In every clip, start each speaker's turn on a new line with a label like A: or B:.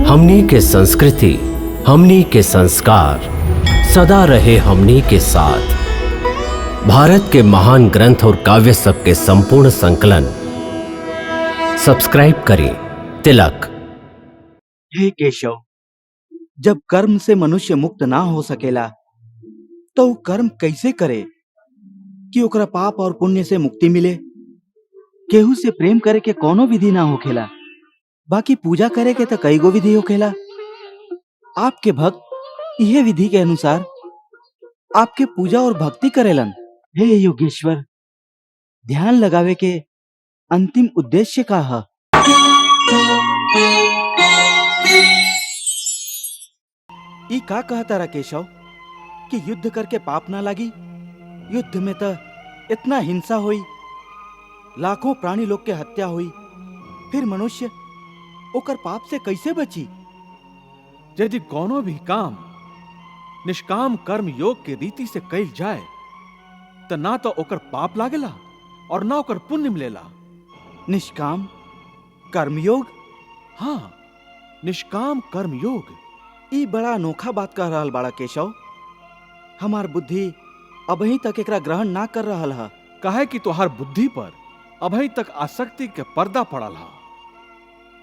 A: हमनी के संस्कृति, हमनी के संस्कार सदा रहे हमनी के साथ। भारत के महान ग्रंथ और काव्य सब के संपूर्ण संकलन सब्सक्राइब करें तिलक।
B: हे केशव, जब कर्म से मनुष्य मुक्त ना हो सकेला तो कर्म कैसे करे कि ओकरा पाप और पुण्य से मुक्ति मिले। केहू से प्रेम करे के कोनो विधि ना होखेला, बाकी पूजा करे के तो कई गो विधि होखेला। आपके भक्त यह विधि के अनुसार आपके पूजा और भक्ति करेलन। हे योगेश्वर, ध्यान लगावे के अंतिम उद्देश्य का है? ई का कहता रहा केशव कि युद्ध करके पाप ना लागी? युद्ध में तो इतना हिंसा हुई, लाखों प्राणी लोग के हत्या हुई, फिर मनुष्य ओकर पाप से कैसे बची?
C: यदि कोनो भी काम निष्काम कर्म योग के रीति से कैल जाए तो ना तो ओकर पाप लागेला और ना ओकर पुण्य मिलेला।
B: निष्काम कर्मयोग?
C: हाँ, निष्काम कर्म योग।
B: ई बड़ा अनोखा बात कह रहल बाड़ा केशव। हमार बुद्धि अभी तक एकरा ग्रहण ना कर रहल है।
C: काहे कि तोहार बुद्धि पर अभी तक आसक्ति के पर्दा पड़ल है,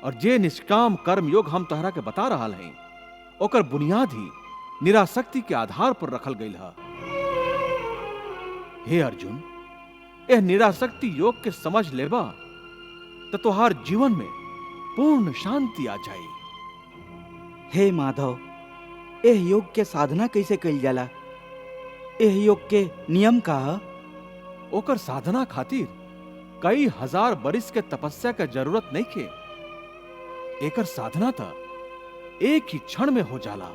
C: और जे निष्काम कर्म योग हम तोहरा के बता रहल हैं ओकर बुनियाद ही निरासक्ति के आधार पर रखल गईल है। हे अर्जुन, यह निरासक्ति योग के समझ लेबा तो तोहार जीवन में पूर्ण शांति आ जाई।
B: हे माधव, एह योग के साधना कैसे कइल जाला? एह योग के नियम का है?
C: ओकर साधना खातिर कई हजार बरिस के तपस्या के जरूरत नहीं के। एकर साधना था एक ही क्षण में हो जाला।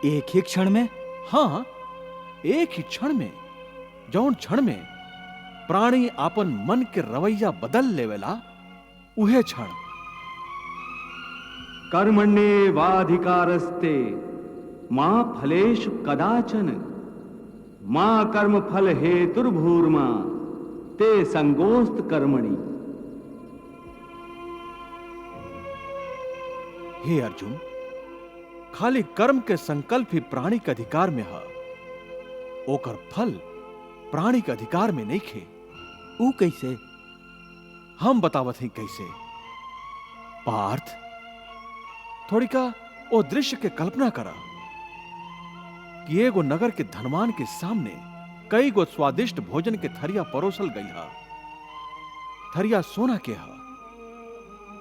B: एक ही क्षण में?
C: हाँ, एक ही क्षण में। जौन क्षण में प्राणी आपन मन के रवैया बदल लेवेला उहे क्षण।
D: कर्मण्येवाधिकारस्ते मा फलेषु कदाचन मा कर्म फल हेतुर्भूर्मा ते संगोस्त कर्मणि।
C: हे अर्जुन, खाली कर्म के संकल्प ही प्राणी के अधिकार में है, ओकर फल प्राणी के अधिकार में नहीं खे।
B: ऊ कैसे?
C: हम बतावत हैं कैसे। पार्थ, थोड़ी का ओ दृश्य के कल्पना करा कि एगो नगर के धनवान के सामने कई गो स्वादिष्ट भोजन के थरिया परोसल गई है। थरिया सोना के है,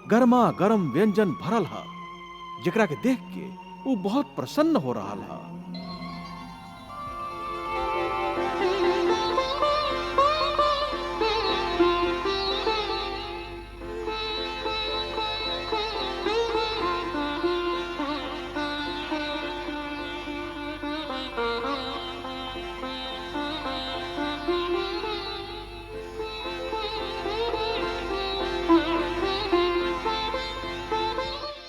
C: गर्मा गर्म व्यंजन भरल है, जेकरा के देख के वो बहुत प्रसन्न हो रहा है।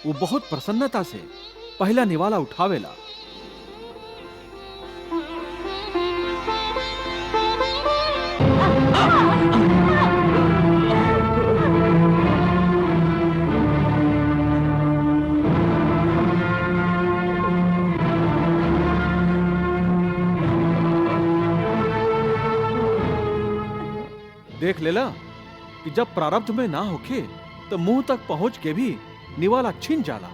C: वो बहुत प्रसन्नता से पहला निवाला उठावेला। देख लेला कि जब प्रारब्ध में ना होखे तो मुंह तक पहुंच के भी निवाला छीन जाला।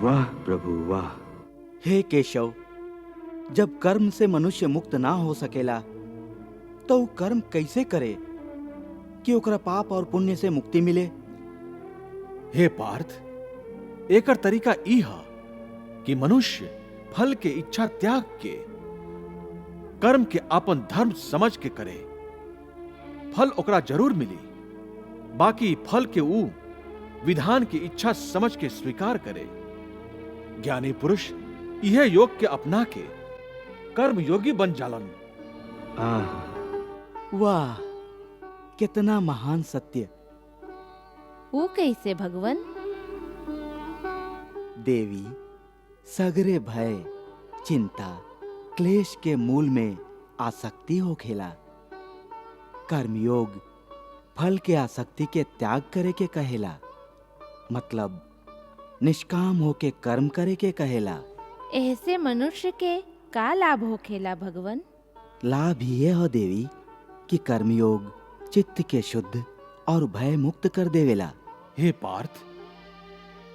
D: वाह प्रभु वाह।
B: हे केशव, जब कर्म से मनुष्य मुक्त ना हो सकेला तो ऊ कर्म कैसे करे कि ओकरा पाप और पुण्य से मुक्ति मिले?
C: हे पार्थ, एकर तरीका ई है कि मनुष्य फल के इच्छा त्याग के कर्म के अपन धर्म समझ के करे। फल ओकरा जरूर मिली, बाकी फल के ऊ विधान की इच्छा समझ के स्वीकार करे। ज्ञानी पुरुष यह योग के अपना के कर्म योगी बन जालन।
B: वाह, कितना महान सत्य!
E: वो कैसे भगवन?
B: देवी, सगरे भय, चिंता, क्लेश के मूल में आसक्ति हो खेला। कर्मयोग फल के आसक्ति के त्याग करे के कहेला। मतलब निष्काम होके कर्म करे के कहेला।
E: ऐसे मनुष्य के का लाभ होखेला भगवन?
B: लाभ ये हो देवी कि कर्मयोग चित्त के शुद्ध और भय मुक्त कर देवेला।
C: हे पार्थ,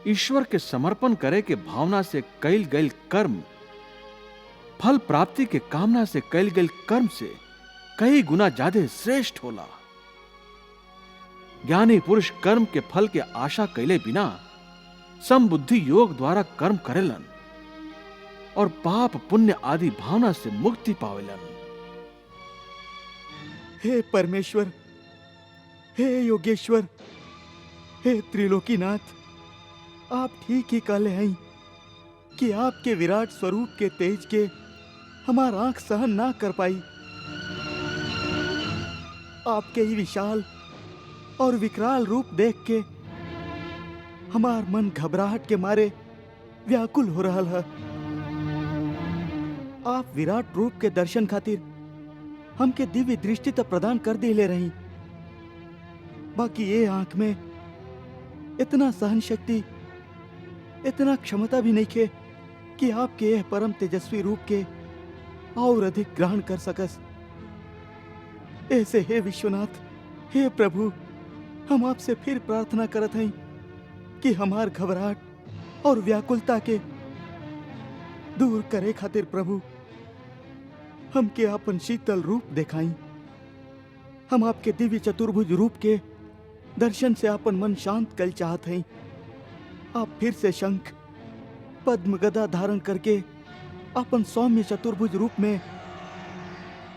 C: ईश्वर के समर्पण करे के भावना से कैल गईल कर्म फल प्राप्ति के कामना से कैल गईल कर्म से कई गुना ज्यादा श्रेष्ठ होला। ज्ञानी पुरुष कर्म के फल के आशा कैले बिना समबुद्धि योग द्वारा कर्म करेलन और पाप पुण्य आदि भावना से मुक्ति पावेलन।
B: हे परमेश्वर, हे योगेश्वर, हे त्रिलोकीनाथ, आप ठीक ही कहले हैं कि आपके विराट स्वरूप के तेज के हमार आंख सहन ना कर पाई। आपके ही विशाल और विकराल रूप देख के हमार मन घबराहट के मारे व्याकुल हो रहा है। आप विराट रूप के दर्शन खातिर हमके दिव्य दृष्टि तो प्रदान कर दे ले रही, बाकी ये आंख में इतना सहन शक्ति, इतना क्षमता भी नहीं खे कि आपके यह परम तेजस्वी रूप के और अधिक ग्रहण कर सकस। ऐसे हे विश्वनाथ, हे प्रभु, हम आपसे फिर प्रार्थना करत हैं कि हमार घबराहट और व्याकुलता के दूर करे खातिर प्रभु हमके अपन शीतल रूप दिखाई। हम आपके दिव्य चतुर्भुज रूप के दर्शन से अपन मन शांत कर चाहत हैं। आप फिर से शंख पद्म गदा धारण करके अपन सौम्य चतुर्भुज रूप में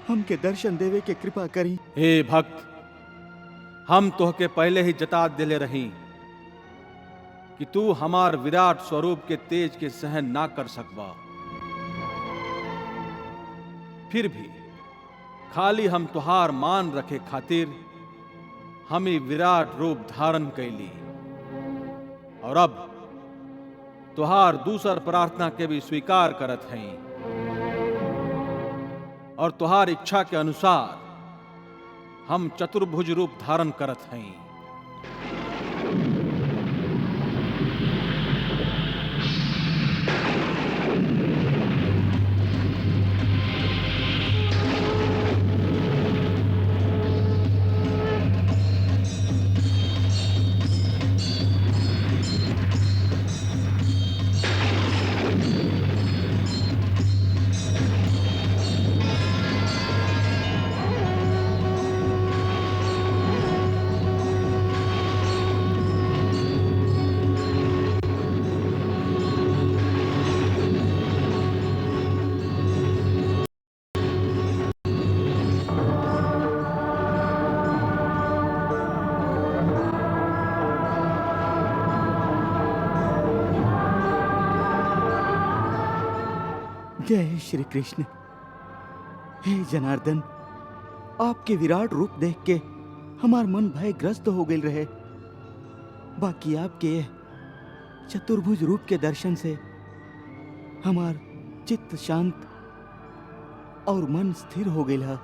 B: हमके दर्शन देवे के कृपा करी।
C: हे भक्त, हम तोहके पहले ही जता दिले रही कि तू हमार विराट स्वरूप के तेज के सहन ना कर सकबा। फिर भी खाली हम तुहार मान रखे खातिर हम ही विराट रूप धारण कैली और अब तुहार दूसर प्रार्थना के भी स्वीकार करत हैं और तुहार इच्छा के अनुसार हम चतुर्भुज रूप धारण करत हैं।
B: जय श्री कृष्ण। हे जनार्दन, आपके विराट रूप देख के हमार मन भयग्रस्त हो गए रहे, बाकी आपके चतुर्भुज रूप के दर्शन से हमार चित्त शांत और मन स्थिर हो गया है।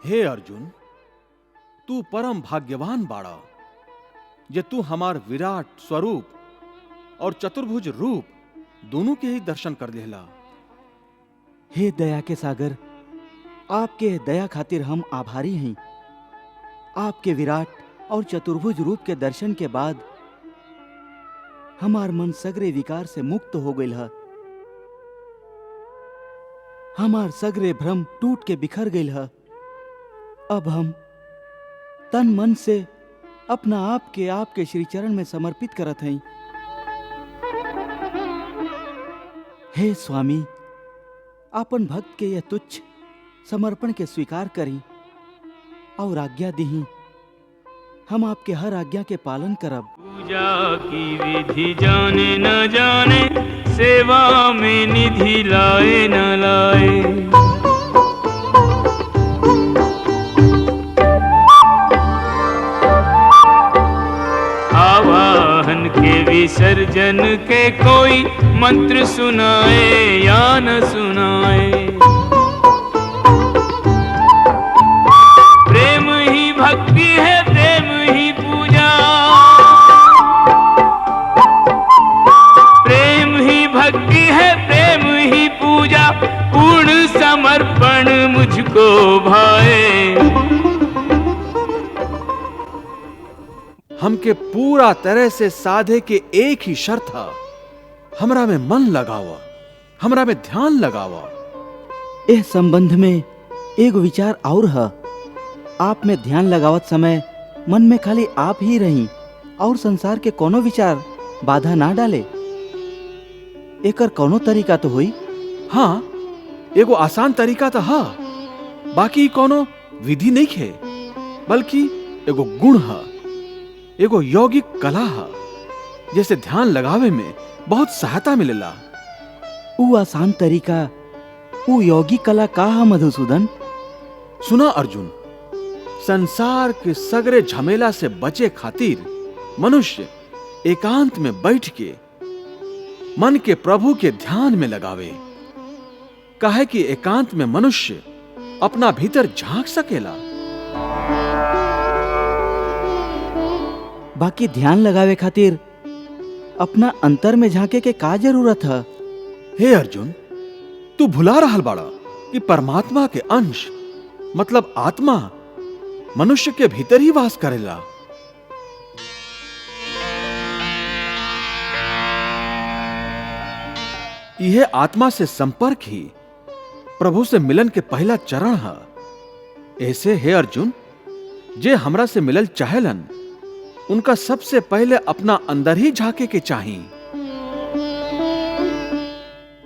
C: हे अर्जुन, तू परम भाग्यवान बाड़ा जे तू हमार विराट स्वरूप और चतुर्भुज रूप दोनों के ही दर्शन कर लेला।
B: हे दया के सागर, आपके दया खातिर हम आभारी हैं। आपके विराट और चतुर्भुज रूप के दर्शन के बाद हमार मन सगरे विकार से मुक्त हो गई है। हमार सगरे भ्रम टूट के बिखर गई है। अब हम तन मन से अपना आपके श्री चरण में समर्पित करत हैं। हे स्वामी, आपन भक्त के यह तुच्छ समर्पण के स्वीकार करी और आज्ञा दीही। हम आपके हर आज्ञा के पालन करब।
F: पूजा की विधि जाने न जाने, सेवा में निधि लाए न लाए। आवाहन के विसर्जन के कोई मंत्र सुनाए या न सुनाए। प्रेम ही भक्ति है, प्रेम ही पूजा, प्रेम ही भक्ति है, प्रेम ही पूजा। पूर्ण समर्पण मुझको भाए।
C: हमके पूरा तरह से साधे के एक ही शर्त है, हमरा में मन लगावा, हमरा में ध्यान लगावा।
B: इस संबंध में एक विचार और है। आप में ध्यान लगावत समय मन में खाली आप ही रही और संसार के कोनो विचार बाधा ना डाले। एकर कोनो तरीका तो हुई?
C: हाँ, एगो आसान तरीका तो है, बाकी कोनो विधि नहीं है, बल्कि एगो गुण है, एगो यौगिक कला है, जैसे ध्यान लगावे में बहुत सहायता मिलेला।
B: ऊ आसान तरीका, ऊ यौगिक कला का है मधुसूदन?
C: सुना अर्जुन, संसार के सगरे झमेला से बचे खातिर मनुष्य एकांत में बैठ के मन के प्रभु के ध्यान में लगावे। काहे कि एकांत में मनुष्य अपना भीतर झांक सकेला।
B: बाकी ध्यान लगावे खातिर अपना अंतर में झांके के का जरूरत है?
C: हे अर्जुन, तू भुला रहल बाड़ा कि परमात्मा के अंश मतलब आत्मा मनुष्य के भीतर ही वास करेला। यह आत्मा से संपर्क ही प्रभु से मिलन के पहला चरण है। ऐसे हे अर्जुन, जे हमरा से मिलल चाहेलन उनका सबसे पहले अपना अंदर ही झांके के चाहिए,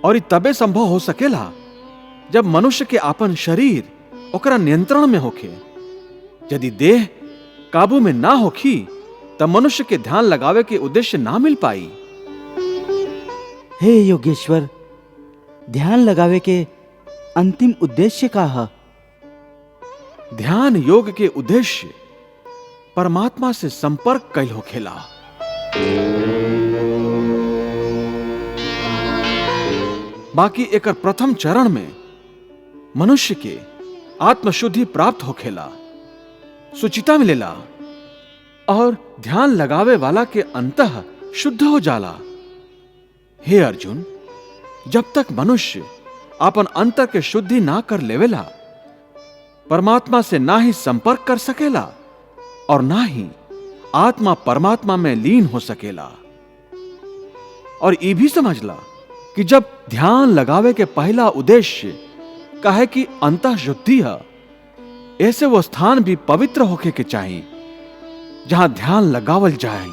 C: और तबे संभव हो सकेला जब मनुष्य के आपन शरीर ओकरा नियंत्रण में होखे। यदि देह काबू में ना होखी तब मनुष्य के ध्यान लगावे के उद्देश्य ना मिल पाई।
B: हे योगेश्वर, ध्यान लगावे के अंतिम उद्देश्य का है?
C: ध्यान योग के उद्देश्य परमात्मा से संपर्क कैल होखेला। बाकी एकर प्रथम चरण में मनुष्य के आत्मशुद्धि प्राप्त होखेला, सुचिता मिलेला और ध्यान लगावे वाला के अंतः शुद्ध हो जाला। हे अर्जुन, जब तक मनुष्य अपन अंतर के शुद्धि ना कर लेवेला, परमात्मा से ना ही संपर्क कर सकेला और ना ही आत्मा परमात्मा में लीन हो सकेला। और ये भी समझला कि जब ध्यान लगावे के पहला उद्देश्य काहे कि अंतः शुद्धि है, ऐसे वो स्थान भी पवित्र होके के चाहिए जहां ध्यान लगावल जाए।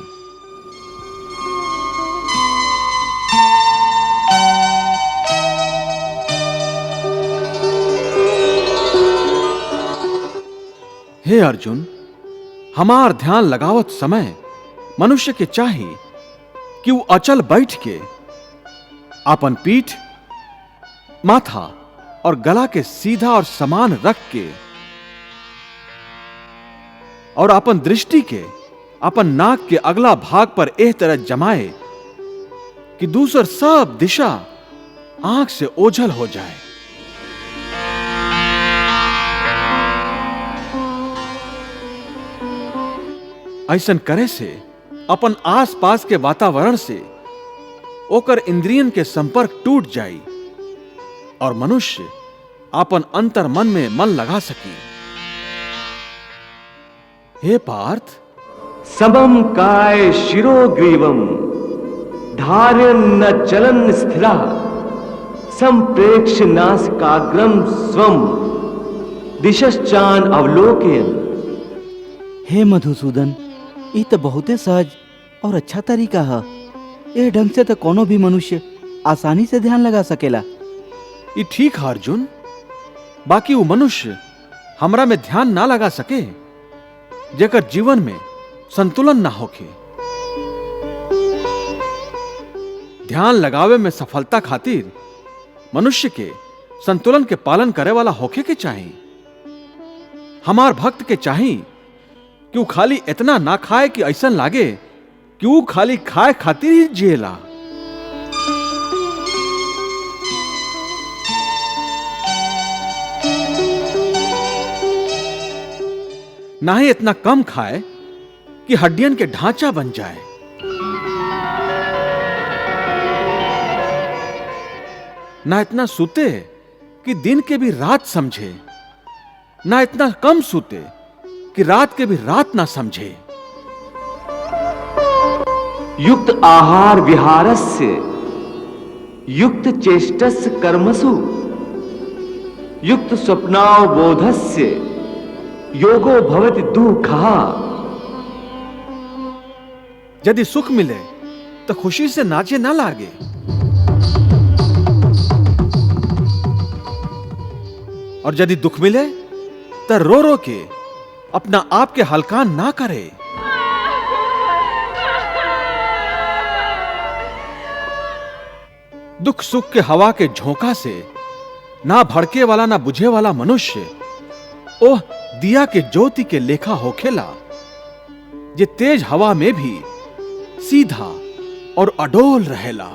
C: हे अर्जुन, हमार ध्यान लगावत समय मनुष्य के चाहिए कि वो अचल बैठ के अपन पीठ, माथा और गला के सीधा और समान रख के और अपन दृष्टि के अपन नाक के अगला भाग पर एह तरह जमाए कि दूसर सब दिशा आंख से ओझल हो जाए। ऐसन करे से अपन आसपास के वातावरण से ओकर इंद्रियन के संपर्क टूट जाई और मनुष्य अपन अंतर मन में मन लगा सकी। हे पार्थ,
D: समम काय शिरोग्रीवम धार्यन् न चलन स्थिरा संप्रेक्ष्य नासिकाग्रम स्वम दिशश्चान अवलोकयन्।
B: हे मधुसूदन, ये तो बहुते सहज और अच्छा तरीका है। ये ढंग से तो कोनो भी मनुष्य आसानी से ध्यान लगा सकेला।
C: ये ठीक है अर्जुन, बाकी वो मनुष्य हमरा में ध्यान ना लगा सके जेकर जीवन में संतुलन ना होके। ध्यान लगावे में सफलता खातिर मनुष्य के संतुलन के पालन करे वाला होके के चाहिए। हमार भक्त के चाहिए कि वो खाली इतना ना खाए कि ऐसा लागे कि वो खाली खाए खातिर ही जिएला। ना ही इतना कम खाए कि हड्डियन के ढांचा बन जाए। ना इतना सूते कि दिन के भी रात समझे, ना इतना कम सूते कि रात के भी रात ना समझे।
D: युक्त आहार विहारस्य युक्त चेष्टस्य कर्मसु युक्त स्वप्नावबोधस्य योगो भवति दुःखः।
C: यदि सुख मिले तो खुशी से नाचे ना लागे, और यदि दुख मिले तो रो रो के अपना आप के हल्का ना करे। दुख सुख के हवा के झोंका से ना भड़के वाला ना बुझे वाला मनुष्य ओह दिया के ज्योति के लेखा होखेला, जे तेज हवा में भी सीधा और अडोल रहेला।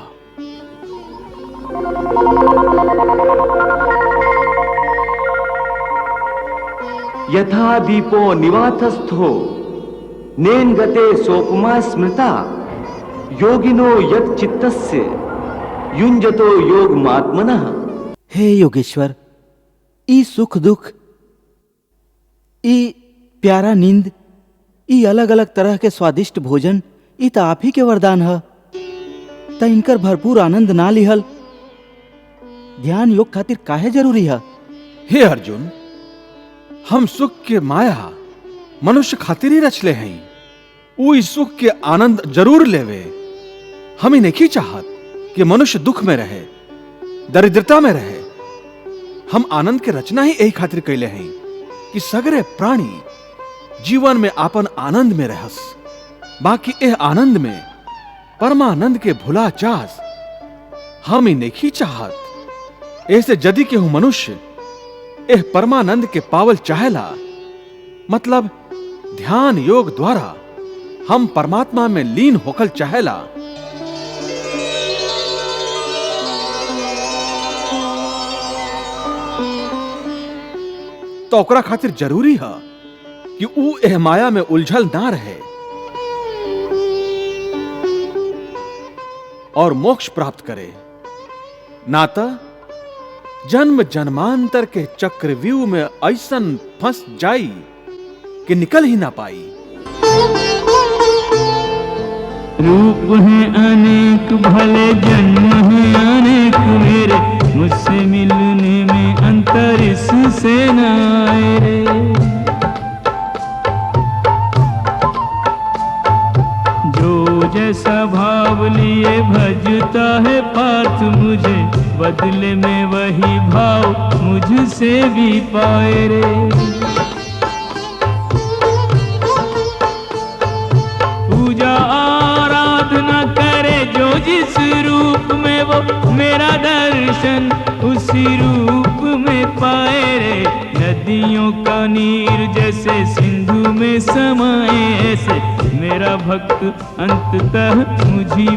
D: यथा दीपो निवातस्थो नेन गते सोपमा स्मृता योगिनो यत् चित्तस्य युञ्जतो योगमात्मनः।
B: हे योगेश्वर, ई सुख दुख, ई प्यारा नींद, ई अलग अलग तरह के स्वादिष्ट भोजन, ई तो आप ही के वरदान है। त इनकर भरपूर आनंद ना लिहल ध्यान योग खातिर काहे जरूरी है?
C: हे अर्जुन, हम सुख के माया मनुष्य खातिर ही रचले हैं। वो इस सुख के आनंद जरूर लेवे। हम ही नहीं चाहत कि मनुष्य दुख में रहे, दरिद्रता में रहे। हम आनंद के रचना ही यही खातिर कैले हैं कि सगरे प्राणी जीवन में आपन आनंद में रहस। बाकी एह आनंद में परमानंद के भुला चास हम ही नहीं चाहत। ऐसे यदि केहू मनुष्य एह परमानंद के पावल चाहेला, मतलब ध्यान योग द्वारा हम परमात्मा में लीन होकल चाहेला, तो ओकरा खातिर जरूरी है कि ऊ एह माया में उलझल ना रहे और मोक्ष प्राप्त करे। नाता जन्म जन्मांतर के चक्रव्यूह में ऐसन फंस जाई कि निकल ही ना पाई।
F: रूप है अनेक भले जन्म है अनेक मेरे, मुझसे मिलने में अंतर इससे न आए रे। जो जैसा भाव लिए भजता है पार्थ मुझे, बदले में वही भाव मुझसे भी पाए रे। पूजा आराधना करे जो जिस रूप में, वो मेरा दर्शन उसी रूप में पाए रे। नदियों का नीर जैसे सिंधु में समाए, ऐसे मेरा भक्त अंततः मुझी